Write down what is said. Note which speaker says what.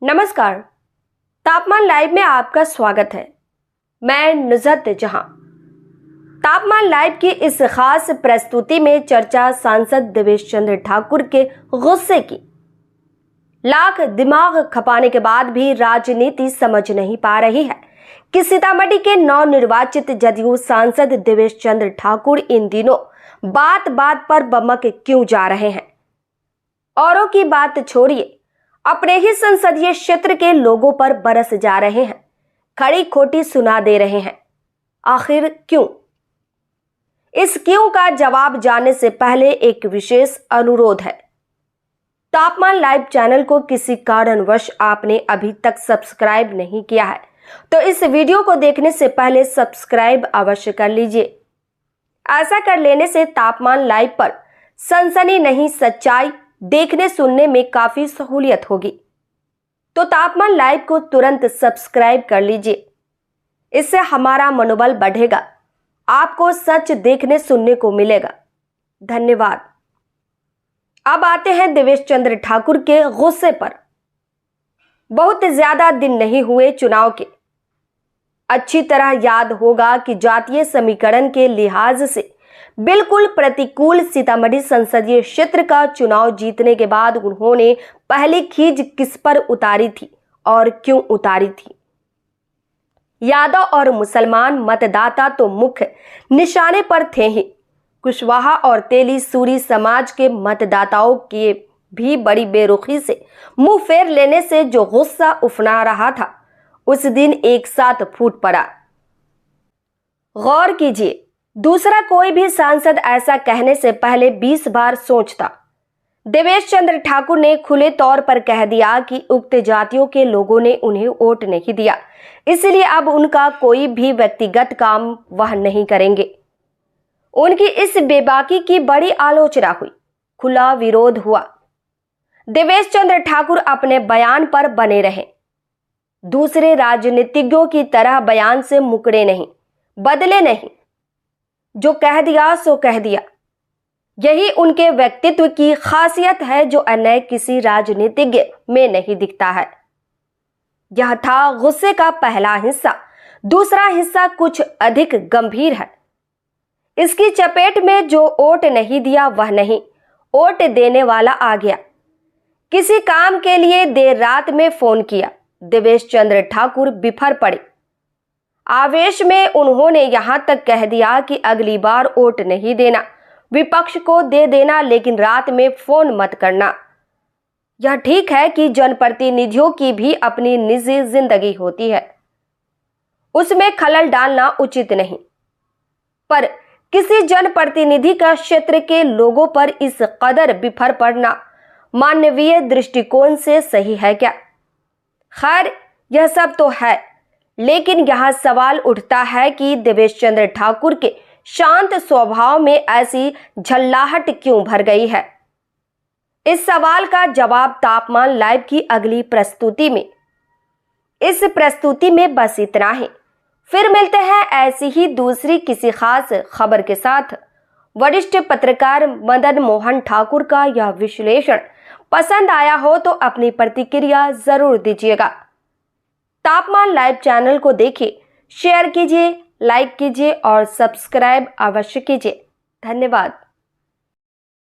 Speaker 1: नमस्कार। तापमान लाइव में आपका स्वागत है। मैं नुज़हत जहां। तापमान लाइव की इस खास प्रस्तुति में चर्चा सांसद देवेश चंद्र ठाकुर के गुस्से की। लाख दिमाग खपाने के बाद भी राजनीति समझ नहीं पा रही है कि सीतामढ़ी के नवनिर्वाचित जदयू सांसद देवेश चंद्र ठाकुर इन दिनों बात बात पर बमक क्यों जा रहे हैं। औरों की बात छोड़िए, अपने ही संसदीय क्षेत्र के लोगों पर बरस जा रहे हैं, खड़ी खोटी सुना दे रहे हैं। आखिर क्यों? इस क्यों का जवाब जानने से पहले एक विशेष अनुरोध है। तापमान लाइव चैनल को किसी कारणवश आपने अभी तक सब्सक्राइब नहीं किया है तो इस वीडियो को देखने से पहले सब्सक्राइब अवश्य कर लीजिए। ऐसा कर लेने से तापमान लाइव पर सनसनी नहीं सच्चाई देखने सुनने में काफी सहूलियत होगी। तो तापमान लाइव को तुरंत सब्सक्राइब कर लीजिए, इससे हमारा मनोबल बढ़ेगा, आपको सच देखने सुनने को मिलेगा। धन्यवाद। अब आते हैं देवेश चंद्र ठाकुर के गुस्से पर। बहुत ज्यादा दिन नहीं हुए चुनाव के। अच्छी तरह याद होगा कि जातीय समीकरण के लिहाज से बिल्कुल प्रतिकूल सीतामढ़ी संसदीय क्षेत्र का चुनाव जीतने के बाद उन्होंने पहली खींच किस पर उतारी थी और क्यों उतारी थी। यादव और मुसलमान मतदाता तो मुख्य निशाने पर थे ही। कुशवाहा और तेली सूरी समाज के मतदाताओं के भी बड़ी बेरुखी से मुंह फेर लेने से जो गुस्सा उफना रहा था, उस दिन एक साथ फूट पड़ा। गौर कीजिए, दूसरा कोई भी सांसद ऐसा कहने से पहले 20 बार सोचता। देवेश चंद्र ठाकुर ने खुले तौर पर कह दिया कि उक्त जातियों के लोगों ने उन्हें वोट नहीं दिया, इसलिए अब उनका कोई भी व्यक्तिगत काम वह नहीं करेंगे। उनकी इस बेबाकी की बड़ी आलोचना हुई, खुला विरोध हुआ। देवेश चंद्र ठाकुर अपने बयान पर बने रहे, दूसरे राजनीतिज्ञों की तरह बयान से मुकरे नहीं, बदले नहीं। जो कह दिया सो कह दिया। यही उनके व्यक्तित्व की खासियत है जो अन्य किसी राजनीतिज्ञ में नहीं दिखता है। यह था गुस्से का पहला हिस्सा। दूसरा हिस्सा कुछ अधिक गंभीर है। इसकी चपेट में जो वोट नहीं दिया वह नहीं, वोट देने वाला आ गया। किसी काम के लिए देर रात में फोन किया, देवेश चंद्र ठाकुर बिफर पड़े। आवेश में उन्होंने यहां तक कह दिया कि अगली बार वोट नहीं देना, विपक्ष को दे देना, लेकिन रात में फोन मत करना। यह ठीक है कि जनप्रतिनिधियों की भी अपनी निजी जिंदगी होती है, उसमें खलल डालना उचित नहीं, पर किसी जनप्रतिनिधि का क्षेत्र के लोगों पर इस कदर बिफर पड़ना मानवीय दृष्टिकोण से सही है क्या? खैर, यह सब तो है, लेकिन यह सवाल उठता है कि देवेश चंद्र ठाकुर के शांत स्वभाव में ऐसी झल्लाहट क्यों भर गई है। इस सवाल का जवाब तापमान लाइव की अगली प्रस्तुति में। इस प्रस्तुति में बस इतना ही। फिर मिलते हैं ऐसी ही दूसरी किसी खास खबर के साथ। वरिष्ठ पत्रकार मदन मोहन ठाकुर का यह विश्लेषण पसंद आया हो तो अपनी प्रतिक्रिया जरूर दीजिएगा। तापमान लाइव चैनल को देखिए, शेयर कीजिए, लाइक कीजिए और सब्सक्राइब अवश्य कीजिए। धन्यवाद।